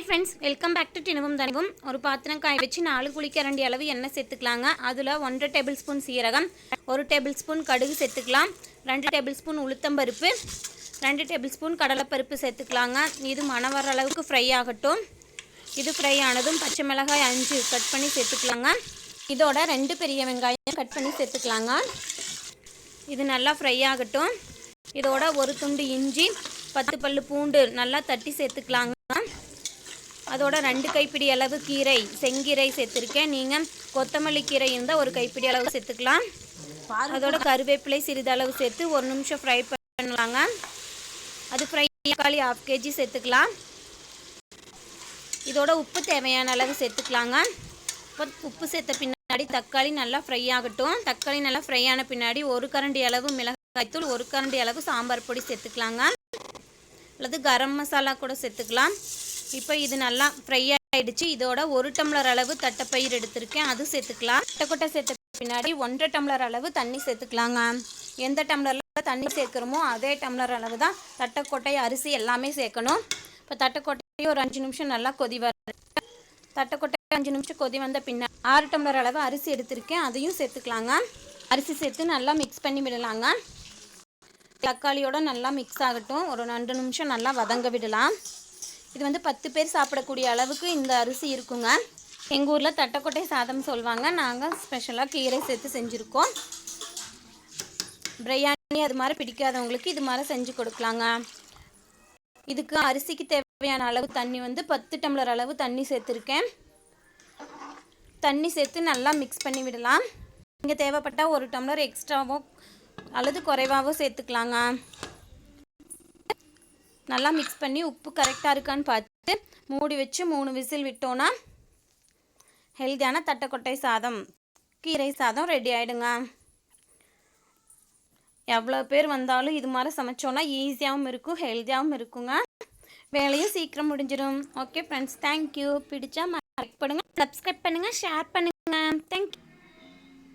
friends, welcome back to Tinuvum Thanuvum. ஒரு பாத்திரம் காய வச்சு 4 குழிக்கரண்டி அளவு எண்ணெய் சேர்த்துக்கலாங்க. அதுல 1 டேபிள்ஸ்பூன் சீரகம், 1 டேபிள்ஸ்பூன் கடுகு சேர்த்துக்கலாம். 2 டேபிள்ஸ்பூன் உளுத்தம் பருப்பு, 2 டேபிள்ஸ்பூன் கடலைப்பருப்பு சேர்த்துக்கலாங்க. இது மண வர அளவுக்கு ஃப்ரை ஆகட்டும். இது ஃப்ரை ஆனதும் பச்சை மிளகாய் 5 கட் பண்ணி சேர்த்துக்கலாங்க. இதோட 2 பெரிய வெங்காயம் கட் பண்ணி சேர்த்துக்கலாங்க. இது நல்லா ஃப்ரை ஆகட்டும். இதோட ஒரு துண்டு இஞ்சி, 10 பல்லு பூண்டு நல்லா தட்டி சேர்த்துக்கலாங்க. அதோட 2 கைப்பிடி அளவு கீரை, செங்கீரை சேர்த்துருக்கேன். நீங்கள் கொத்தமல்லி கீரை இருந்தால் ஒரு கைப்பிடி அளவு சேர்த்துக்கலாம். அதோட கருவேப்பிலை சிறிதளவு சேர்த்து 1 நிமிஷம் ஃப்ரை பண்ணலாங்க. அது ஃப்ரை தக்காளி 1/2 kg சேர்த்துக்கலாம். இதோட உப்பு தேவையான அளவு சேர்த்துக்கலாங்க. உப்பு சேர்த்த பின்னாடி தக்காளி நல்லா ஃப்ரை ஆகட்டும். தக்காளி நல்லா ஃப்ரை ஆன பின்னாடி 1 கரண்டி அளவு மிளகாய்த்தூள், 1 கரண்டி அளவு சாம்பார் பொடி சேர்த்துக்கலாங்க. அல்லது கரம் மசாலா கூட சேர்த்துக்கலாம். இப்போ இது நல்லா ஃப்ரை ஆகிடுச்சு. இதோட 1 டம்ளர் அளவு தட்டைப்பயிர் எடுத்திருக்கேன், அது சேர்த்துக்கலாம். தட்டைக்கொட்டை சேர்த்த பின்னாடி 1.5 டம்ளர் அளவு தண்ணி சேர்த்துக்கலாங்க. எந்த டம்ளரில் தண்ணி சேர்க்குறோமோ அதே டம்ளர் அளவு தான் தட்டைக்கொட்டை, அரிசி எல்லாமே சேர்க்கணும். இப்போ தட்டைக்கொட்டையை ஒரு 5 நிமிஷம் நல்லா கொதி வர தட்டைக்கொட்டை 5 நிமிஷம் கொதி வந்த பின்னாடி 6 டம்ளர் அளவு அரிசி எடுத்திருக்கேன், அதையும் சேர்த்துக்கலாங்க. அரிசி சேர்த்து நல்லா மிக்ஸ் பண்ணி விடலாங்க. தக்காளியோட நல்லா மிக்ஸ் ஆகட்டும். ஒரு 2 நிமிஷம் நல்லா வதங்க விடலாம். இது 10 பேர் சாப்பிடக்கூடிய அளவுக்கு இந்த அரிசி இருக்குங்க. எங்கள் ஊரில் தட்டைக்கொட்டை சாதம் சொல்லுவாங்க. நாங்கள் ஸ்பெஷலாக கீரை சேர்த்து செஞ்சுருக்கோம். பிரியாணி அது மாதிரி பிடிக்காதவங்களுக்கு இது மாதிரி செஞ்சு கொடுக்கலாங்க. இதுக்கு அரிசிக்கு தேவையான அளவு தண்ணி 10 டம்ளர் அளவு தண்ணி சேர்த்துருக்கேன். தண்ணி சேர்த்து நல்லா மிக்ஸ் பண்ணி விடலாம். இங்கே தேவைப்பட்டால் 1 டம்ளர் எக்ஸ்ட்ராவோ அல்லது குறைவாகவோ சேர்த்துக்கலாங்க. நல்லா மிக்ஸ் பண்ணி உப்பு கரெக்டாக இருக்கான்னு பார்த்து மூடி வச்சு 3 விசில் விட்டோன்னா ஹெல்த்தியான தட்டைக்கொட்டை சாதம், கீரை சாதம் ரெடி ஆகிடுங்க. எவ்வளோ பேர் வந்தாலும் இது மாதிரி சமைச்சோன்னா ஈஸியாகவும் இருக்கும், ஹெல்த்தியாகவும் இருக்குங்க. வேலையும் சீக்கிரம் முடிஞ்சிடும். Okay friends, thank you. பிடிச்சா லைக் பண்ணுங்கள், சப்ஸ்கிரைப் பண்ணுங்கள், ஷேர் பண்ணுங்கள். தேங்க்யூ.